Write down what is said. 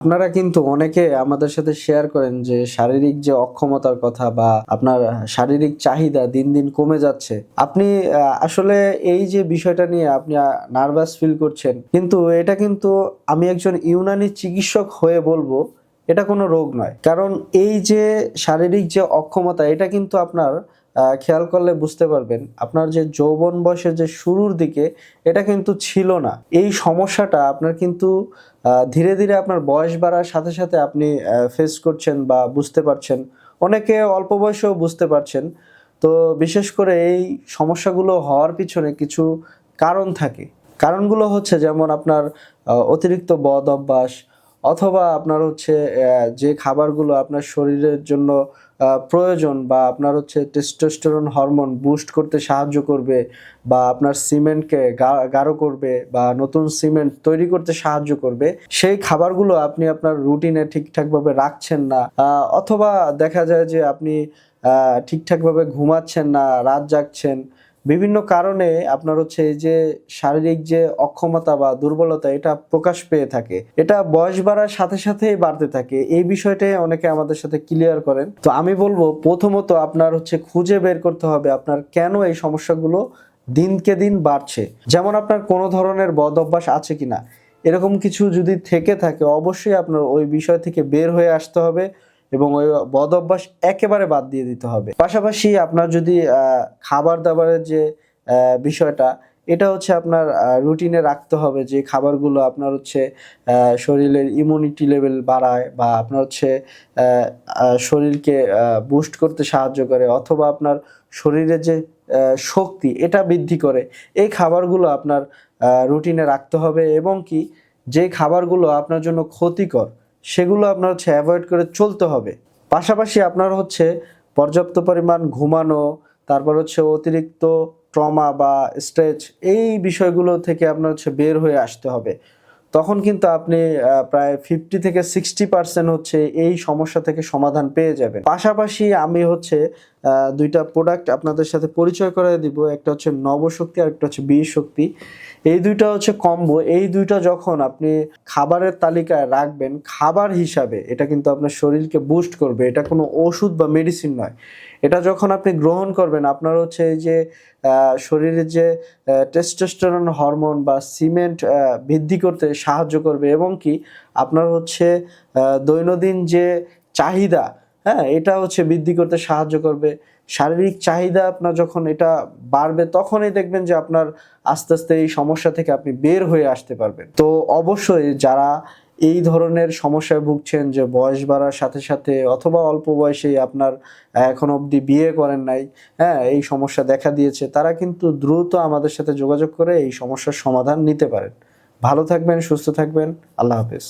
আপনারা কিন্তু অনেকে আমাদের সাথে শেয়ার করেন যে শারীরিক যে অক্ষমতার কথা বা আপনার শারীরিক চাহিদা দিন দিন কমে যাচ্ছে। আপনি আসলে এই যে বিষয়টা নিয়ে আপনি নার্ভাস ফিল করছেন। কিন্তু এটা কিন্তু আমি একজন ইউনানি চিকিৎসক হয়ে বলবো এটা কোনো রোগ নয়। কারণ এই যে শারীরিক যে অক্ষমতা এটা কিন্তু আপনার খেয়াল করলে বুঝতে পারবেন আপনার যে যৌবন বয়সের যে শুরুর দিকে এটা কিন্তু ছিল না। এই সমস্যাটা আপনার কিন্তু ধীরে, ধীরে আপনার বয়স বাড়ার সাথে, সাথে আপনি ফেস করছেন বা বুঝতে পারছেন। অনেকে অল্প বয়সেও বুঝতে পারছেন। তো বিশেষ করে এই সমস্যাগুলো হওয়ার পিছনে কিছু কারণ থাকে। কারণগুলো হচ্ছে যেমন আপনার অতিরিক্ত বদ অভ্যাস অথবা আপনার হচ্ছে যে খাবারগুলো আপনার শরীরের জন্য প্রয়োজন বা আপনার হচ্ছে টেস্টোস্টেরন হরমোন বুস্ট করতে সাহায্য করবে বা আপনার সিমেন্টকে গাঢ় করবে বা নতুন সিমেন্ট তৈরি করতে সাহায্য করবে, সেই খাবারগুলো আপনি আপনার রুটিনে ঠিকঠাকভাবে রাখছেন না। অথবা দেখা যায় যে আপনি ঠিকঠাকভাবে ঘুমাচ্ছেন না, রাত জাগছেন। বিভিন্ন কারণে আপনার হচ্ছে এই যে শারীরিক যে অক্ষমতা বা দুর্বলতা এটা প্রকাশ পেয়ে থাকে। এটা বয়স বাড়ার সাথে সাথেই বাড়তে থাকে। এই বিষয়টাই অনেকে আমাদের সাথে ক্লিয়ার করেন। তো আমি বলবো প্রথমত আপনার হচ্ছে খুঁজে বের করতে হবে আপনার কেন এই সমস্যাগুলো দিনকে দিন বাড়ছে। যেমন আপনার কোনো ধরনের বদ অভ্যাস আছে কিনা? এরকম কিছু যদি থেকে থাকে অবশ্যই আপনার ওই বিষয় থেকে বের হয়ে আসতে হবে এবং ওই বদ অভ্যাস একেবারে বাদ দিয়ে দিতে হবে। পাশাপাশি আপনার যদি খাবার-দাবারের যে বিষয়টা এটা হচ্ছে আপনার রুটিনে রাখতে হবে যে খাবারগুলো আপনার হচ্ছে শরীরের ইমিউনিটি লেভেল বাড়ায় বা আপনার হচ্ছে আ আ শরীরকে বুস্ট করতে সাহায্য করে অথবা আপনার শরীরের যে শক্তি এটা বৃদ্ধি করে। এই খাবারগুলো আপনার রুটিনে রাখতে হবে এবং কি যে খাবারগুলো আপনার জন্য ক্ষতিকর সেগুলো আপনার হচ্ছে এভয়েড করে চলতে হবে। পাশাপাশি আপনার হচ্ছে পর্যাপ্ত পরিমাণ ঘুমানো, তারপর হচ্ছে অতিরিক্ত ট্রমা বা স্ট্রেস এই বিষয়গুলো থেকে আপনার হচ্ছে বের হয়ে আসতে হবে। তখন কিন্তু আপনি প্রায় 50 থেকে 60% হচ্ছে এই সমস্যা থেকে সমাধান পেয়ে যাবেন। পাশাপাশি আমি হচ্ছে ২ টা প্রোডাক্ট আপনাদের সাথে পরিচয় করায় দিব। একটা হচ্ছে নবশক্তি আরেকটা হচ্ছে বীর শক্তি। এই ২ টা হচ্ছে কম্বো। এই ২ টা যখন আপনি খাবারের তালিকায় রাখবেন, খাবার হিসাবে এটা কিন্তু আপনার শরীরকে বুস্ট করবে। এটা কোনো ওষুধ বা মেডিসিন নয়। এটা যখন আপনি গ্রহণ করবেন আপনার হচ্ছে এই যে আ শরীরের যে টেস্টোস্টেরন হরমোন বা সিমেন্ট বৃদ্ধি করতে সাহায্য করবে এবং কি আপনার হচ্ছে দৈনন্দিন যে চাহিদা, হ্যাঁ? এটা হচ্ছে বৃদ্ধি করতে সাহায্য করবে। শারীরিক চাহিদা আপনার যখন এটা বাড়বে তখনই দেখবেন যে আপনার আস্তে, আস্তে এই সমস্যা থেকে আপনি বের হয়ে আসতে পারবেন। তো অবশ্যই যারা এই ধরনের সমস্যায় ভুগছেন যে বয়স বাড়ার সাথে, সাথে অথবা অল্প বয়সেই আপনার এখনো অবধি বিয়ে করেন নাই, হ্যাঁ? এই সমস্যা দেখা দিয়েছে তারা কিন্তু দ্রুত আমাদের সাথে যোগাযোগ করে এই সমস্যার সমাধান নিতে পারেন। ভালো থাকবেন, সুস্থ থাকবেন। আল্লাহ হাফেজ।